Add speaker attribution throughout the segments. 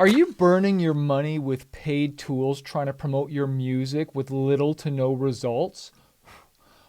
Speaker 1: Are you burning your money with paid tools trying to promote your music with little to no results?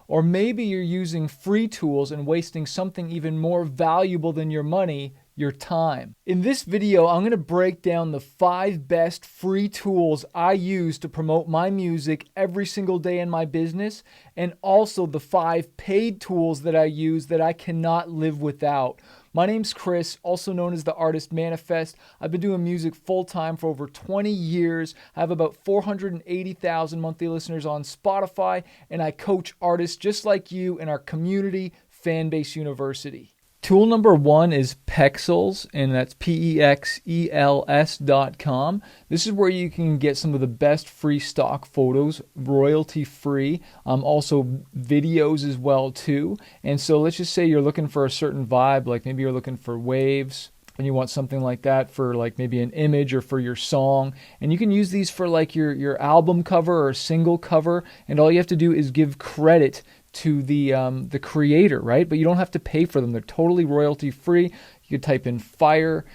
Speaker 1: Or maybe you're using free tools and wasting something even more valuable than your money, your time. In this video, I'm going to break down the 5 best free tools I use to promote my music every single day in my business, and also the 5 paid tools that I use that I cannot live without. My name's Chris, also known as the Artist Manifest. I've been doing music full-time for over 20 years. I have about 480,000 monthly listeners on Spotify, and I coach artists just like you in our community, Fanbase University. Tool number 1 is Pexels, and that's PEXELS.com. This is where you can get some of the best free stock photos, royalty free, also videos as well too. And so let's just say you're looking for a certain vibe, like maybe you're looking for waves, and you want something like that for like maybe an image or for your song. And you can use these for like your album cover or single cover, and all you have to do is give credit to the creator, right? But you don't have to pay for them. They're totally royalty free. You could type in fire,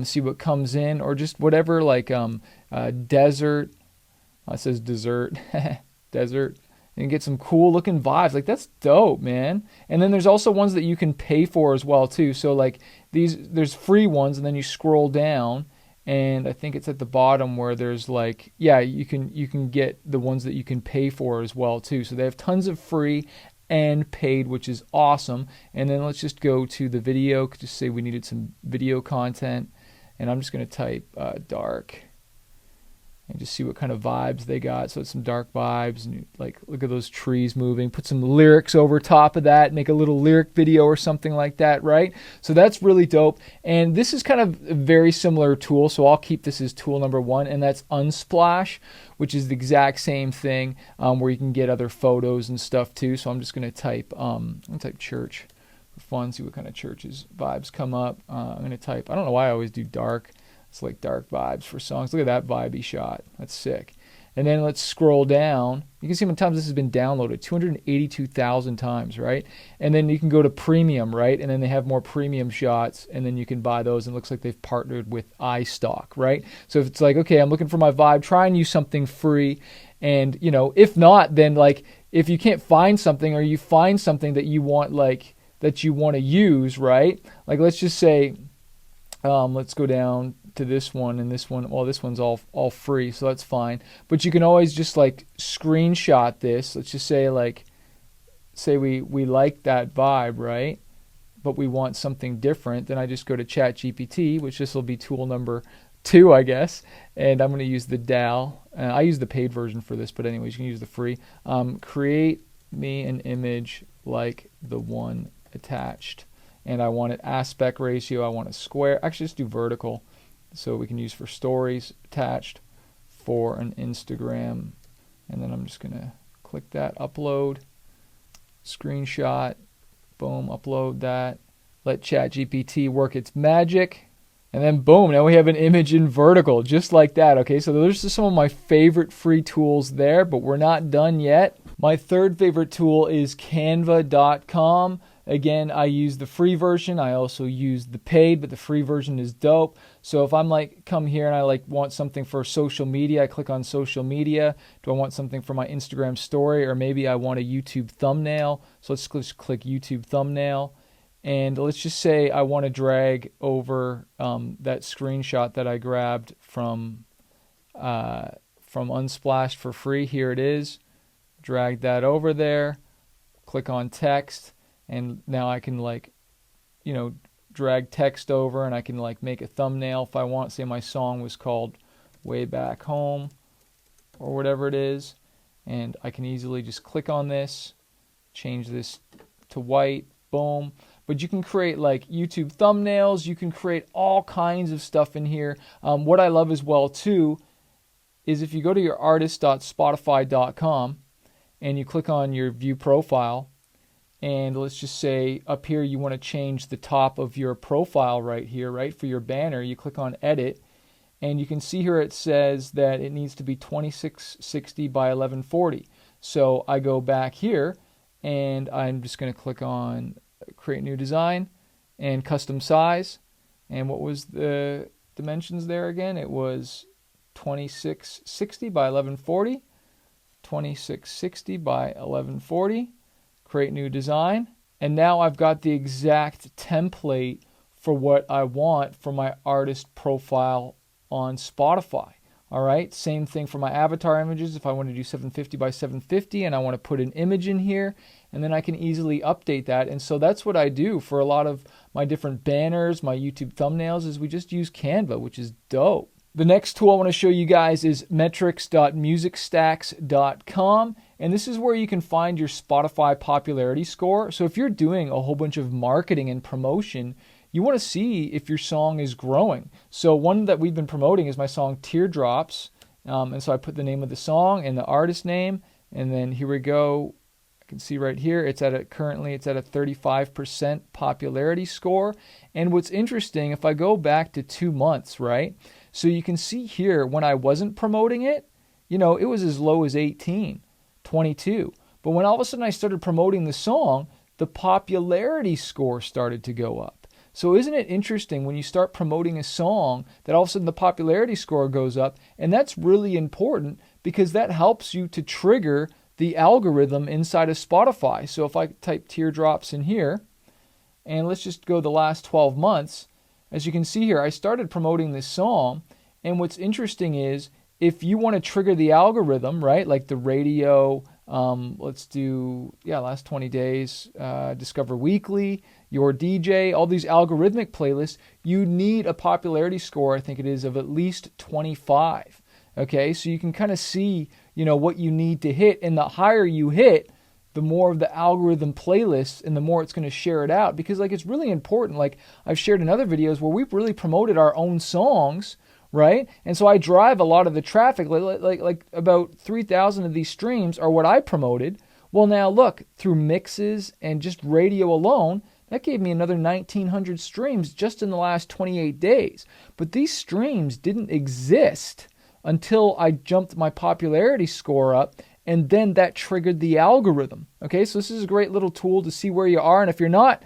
Speaker 1: see what comes in, or just whatever, like desert. It says dessert, desert. And get some cool looking vibes. Like, that's dope, man. And then there's also ones that you can pay for as well too. So like there's free ones, and then you scroll down, and I think it's at the bottom where there's like, yeah, you can get the ones that you can pay for as well too. So they have tons of free and paid, which is awesome. And then let's just go to the video. Just say we needed some video content, and I'm just going to type dark and just see what kind of vibes they got. So it's some dark vibes, and like, look at those trees moving. Put some lyrics over top of that, make a little lyric video or something like that, right? So that's really dope. And this is kind of a very similar tool, so I'll keep this as tool number 1, and that's Unsplash, which is the exact same thing, where you can get other photos and stuff too. So I'm just going to type, church for fun, see what kind of churches vibes come up. I'm going to type, I don't know why I always do dark. It's like dark vibes for songs. Look at that vibey shot. That's sick. And then let's scroll down. You can see how many times this has been downloaded. 282,000 times, right? And then you can go to premium, right? And then they have more premium shots, and then you can buy those. And it looks like they've partnered with iStock, right? So if it's like, okay, I'm looking for my vibe, try and use something free. And, you know, if not, then like if you can't find something, or you find something that you want, like that you want to use, right? Like let's just say, let's go down to this one, and this one, well, this one's all free, so that's fine. But you can always just like screenshot this. Let's just say like, say we like that vibe, right? But we want something different. Then I just go to ChatGPT, which this will be tool number 2, I guess. And I'm going to use the DAL. I use the paid version for this, but anyways, you can use the free. Create me an image like the one attached. And I want it aspect ratio. I want it square. Actually, just do vertical. So we can use for stories attached for an Instagram. And then I'm just going to click that, upload, screenshot, boom, upload that. Let ChatGPT work its magic. And then boom, now we have an image in vertical, just like that. Okay, so those are just some of my favorite free tools there, but we're not done yet. My third favorite tool is Canva.com. Again, I use the free version. I also use the paid, but the free version is dope. So if I'm like, come here and I like want something for social media, I click on social media. Do I want something for my Instagram story, or maybe I want a YouTube thumbnail? So let's just click YouTube thumbnail. And let's just say I want to drag over that screenshot that I grabbed from Unsplash for free. Here it is. Drag that over there. Click on text. And now I can like, you know, drag text over, and I can like make a thumbnail if I want. Say my song was called Way Back Home or whatever it is. And I can easily just click on this, change this to white, boom. But you can create like YouTube thumbnails. You can create all kinds of stuff in here. What I love as well too is if you go to your artist.spotify.com and you click on your view profile, and let's just say up here you want to change the top of your profile right here, right, for your banner. You click on edit, and you can see here it says that it needs to be 2660 by 1140. So I go back here, and I'm just going to click on create new design and custom size. And what was the dimensions there again. It was 2660 by 1140. 2660 by 1140. Create new design. And now I've got the exact template for what I want for my artist profile on Spotify. All right, same thing for my avatar images. If I want to do 750 by 750 and I want to put an image in here, and then I can easily update that. And so that's what I do for a lot of my different banners, my YouTube thumbnails, is we just use Canva, which is dope. The next tool I want to show you guys is metrics.musicstacks.com, and this is where you can find your Spotify popularity score. So if you're doing a whole bunch of marketing and promotion, you want to see if your song is growing. So one that we've been promoting is my song Teardrops, and so I put the name of the song and the artist name, and then here we go. I can see right here currently it's at a 35% popularity score. And what's interesting, if I go back to 2 months, right? So you can see here when I wasn't promoting it, it was as low as 18, 22. But when all of a sudden I started promoting the song, the popularity score started to go up. So isn't it interesting when you start promoting a song that all of a sudden the popularity score goes up? And that's really important because that helps you to trigger the algorithm inside of Spotify. So if I type Teardrops in here, and let's just go the last 12 months, as you can see here, I started promoting this song. And what's interesting is if you want to trigger the algorithm, right, like the radio, let's do, last 20 days, Discover Weekly, Your DJ, all these algorithmic playlists, you need a popularity score, I think it is, of at least 25. Okay, so you can kind of see, what you need to hit. And the higher you hit, the more of the algorithm playlists and the more it's going to share it out. Because it's really important. Like I've shared in other videos where we've really promoted our own songs, right? And so I drive a lot of the traffic, like about 3,000 of these streams are what I promoted. Well, now look, through mixes and just radio alone, that gave me another 1,900 streams just in the last 28 days. But these streams didn't exist until I jumped my popularity score up, and then that triggered the algorithm. Okay, so this is a great little tool to see where you are, and if you're aren't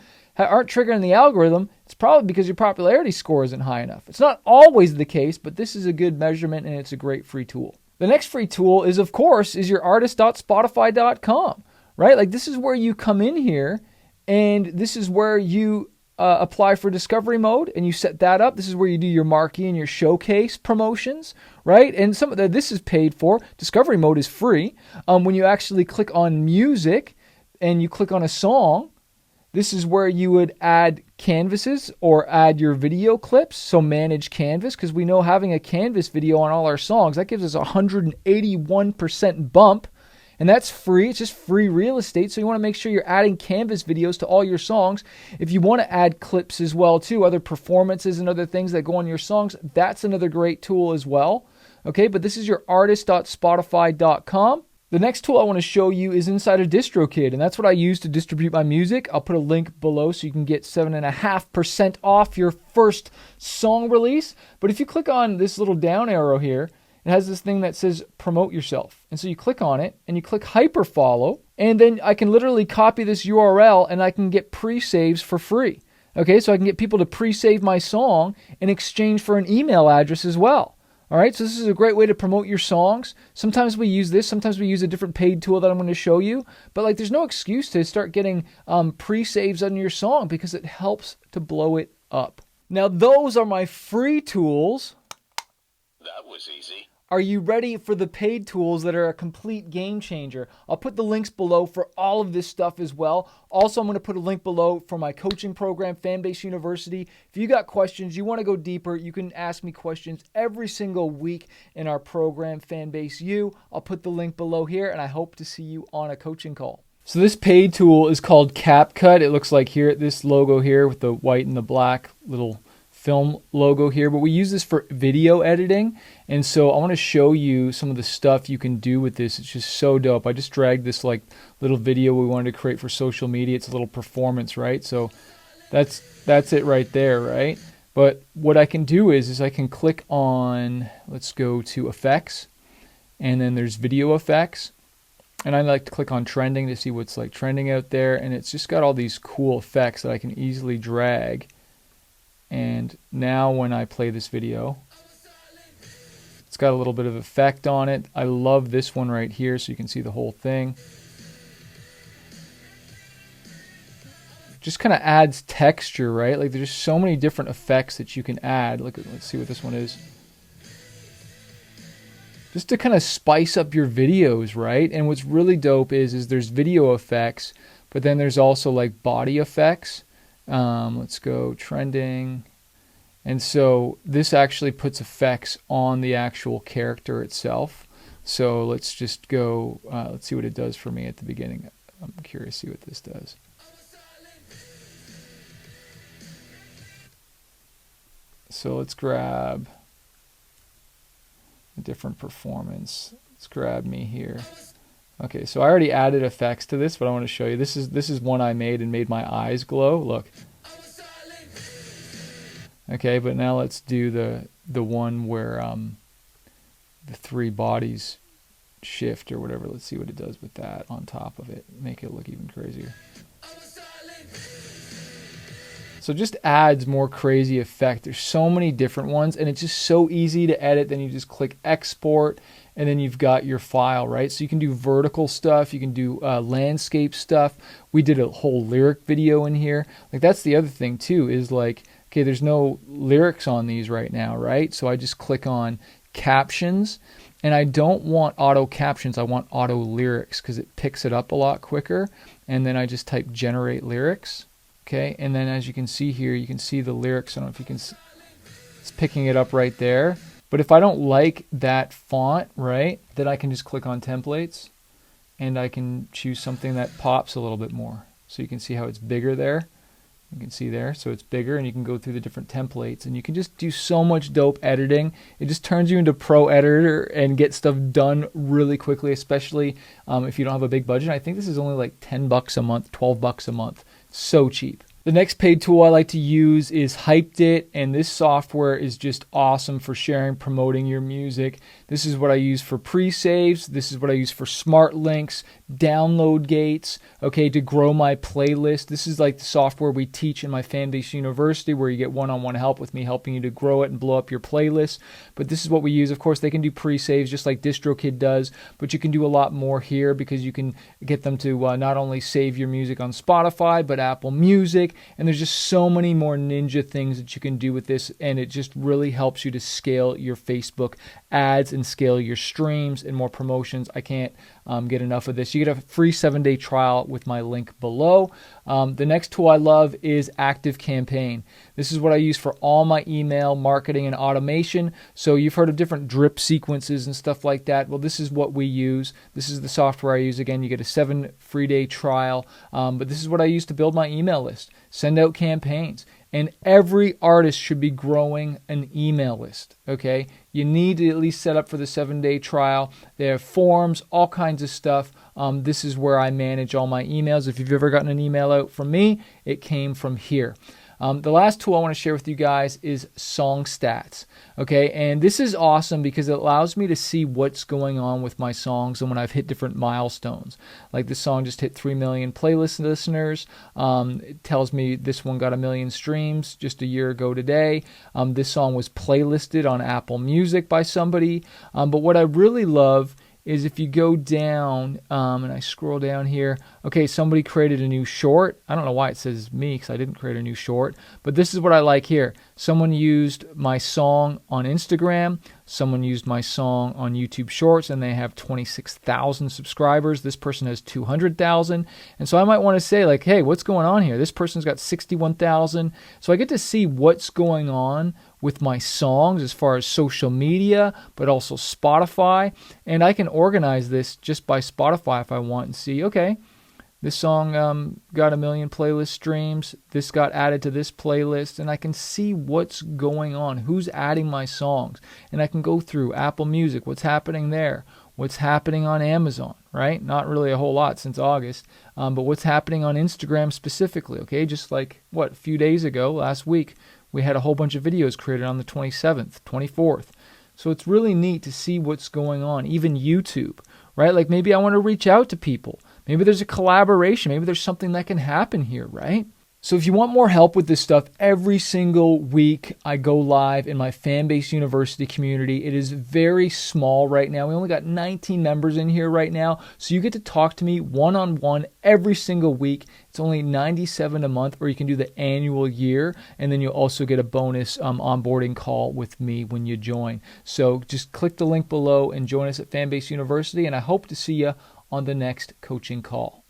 Speaker 1: triggering the algorithm, it's probably because your popularity score isn't high enough. It's not always the case, but this is a good measurement, and it's a great free tool. The next free tool is, of course, your artist.spotify.com, right? Like this is where you come in here, and this is where you apply for discovery mode, and you set that up. This is where you do your marquee and your showcase promotions, right? And some of this is paid for. Discovery mode is free. When you actually click on music and you click on a song, this is where you would add canvases or add your video clips. So manage canvas, because we know having a canvas video on all our songs, that gives us a 181% bump. And that's free. It's just free real estate. So you want to make sure you're adding canvas videos to all your songs. If you want to add clips as well too, other performances and other things that go on your songs, that's another great tool as well. Okay, but this is your artist.spotify.com. The next tool I want to show you is inside of DistroKid, and that's what I use to distribute my music. I'll put a link below so you can get 7.5% off your first song release. But if you click on this little down arrow here, it has this thing that says promote yourself. And so you click on it and you click Hyperfollow, and then I can literally copy this URL and I can get pre-saves for free. Okay, so I can get people to pre-save my song in exchange for an email address as well. All right, so this is a great way to promote your songs. Sometimes we use this, sometimes we use a different paid tool that I'm going to show you. But there's no excuse to start getting pre-saves on your song because it helps to blow it up. Now, those are my free tools.
Speaker 2: That was easy.
Speaker 1: Are you ready for the paid tools that are a complete game changer? I'll put the links below for all of this stuff as well. Also, I'm going to put a link below for my coaching program, Fanbase University. If you got questions, you want to go deeper, you can ask me questions every single week in our program, Fanbase U. I'll put the link below here, and I hope to see you on a coaching call. So this paid tool is called CapCut. It looks like here, this logo here with the white and the black little film logo here, but we use this for video editing. And so I want to show you some of the stuff you can do with this. It's just so dope. I just dragged this little video we wanted to create for social media. It's a little performance, right? So that's it right there, right? But what I can do is I can click on, let's go to effects, and then there's video effects. And I like to click on trending to see what's trending out there. And it's just got all these cool effects that I can easily drag And now when I play this video, it's got a little bit of effect on it. I love this one right here so you can see the whole thing. Just kind of adds texture, right? Like there's so many different effects that you can add. Let's see what this one is. Just to kind of spice up your videos, right? And what's really dope is there's video effects, but then there's also like body effects. Let's go trending. And so this actually puts effects on the actual character itself. So let's just go, let's see what it does for me at the beginning. I'm curious to see what this does. So let's grab a different performance. Let's grab me here. Okay, so I already added effects to this, but I want to show you. This is one I made and made my eyes glow. Look. Okay, but now let's do the one where the three bodies shift or whatever. Let's see what it does with that on top of it. Make it look even crazier. So it just adds more crazy effect. There's so many different ones, and it's just so easy to edit. Then you just click export, and then you've got your file, right? So you can do vertical stuff. You can do landscape stuff. We did a whole lyric video in here. Like that's the other thing too, is like, okay, there's no lyrics on these right now, right? So I just click on captions, and I don't want auto captions. I want auto lyrics because it picks it up a lot quicker. And then I just type generate lyrics. Okay, and then as you can see here, you can see the lyrics. I don't know if you can, it's picking it up right there. But if I don't like that font, right, then I can just click on templates and I can choose something that pops a little bit more. So you can see how it's bigger there. You can see there, so it's bigger, and you can go through the different templates, and you can just do so much dope editing. It just turns you into pro editor and get stuff done really quickly, especially if you don't have a big budget. I think this is only like $10 a month, $12 a month. So cheap. The next paid tool I like to use is Hyped It, and this software is just awesome for sharing, promoting your music. This is what I use for pre-saves. This is what I use for smart links, download gates, okay, to grow my playlist. This is like the software we teach in my Fanbase University, where you get one-on-one help with me helping you to grow it and blow up your playlist. But this is what we use. Of course, they can do pre-saves just like DistroKid does, but you can do a lot more here because you can get them to not only save your music on Spotify, but Apple Music. And there's just so many more ninja things that you can do with this, and it just really helps you to scale your Facebook ads and scale your streams and more promotions. I can't get enough of this. You get a free 7-day trial with my link below. The next tool I love is Active Campaign. This is what I use for all my email marketing and automation. So you've heard of different drip sequences and stuff like that. Well, this is what we use. This is the software I use. Again, you get a 7 free day trial. But this is what I use to build my email list, send out campaigns. And every artist should be growing an email list, okay? You need to at least set up for the 7-day trial. They have forms, all kinds of stuff. This is where I manage all my emails. If you've ever gotten an email out from me, it came from here. The last tool I want to share with you guys is Song Stats. Okay, and this is awesome because it allows me to see what's going on with my songs and when I've hit different milestones. Like this song just hit 3 million playlist listeners. It tells me this one got 1 million streams just a year ago today. This song was playlisted on Apple Music by somebody. But what I really love is if you go down and I scroll down here, okay, somebody created a new short. I don't know why it says me because I didn't create a new short, but this is what I like here. Someone used my song on Instagram. Someone used my song on YouTube Shorts, and they have 26,000 subscribers. This person has 200,000. And so I might want to say like, hey, what's going on here? This person's got 61,000. So I get to see what's going on with my songs as far as social media, but also Spotify. And I can organize this just by Spotify if I want and see, okay, this song got 1 million playlist streams. This got added to this playlist, and I can see what's going on, who's adding my songs. And I can go through Apple Music, what's happening there, what's happening on Amazon, right? Not really a whole lot since August, but what's happening on Instagram specifically, okay? Just like, a few days ago, last week, we had a whole bunch of videos created on the 27th, 24th. So it's really neat to see what's going on, even YouTube, right? Like maybe I want to reach out to people. Maybe there's a collaboration. Maybe there's something that can happen here, right? So if you want more help with this stuff, every single week I go live in my Fanbase University community. It is very small right now. We only got 19 members in here right now. So you get to talk to me one-on-one every single week. It's only $97 a month, or you can do the annual year, and then you'll also get a bonus onboarding call with me when you join. So just click the link below and join us at Fanbase University, and I hope to see you on the next coaching call.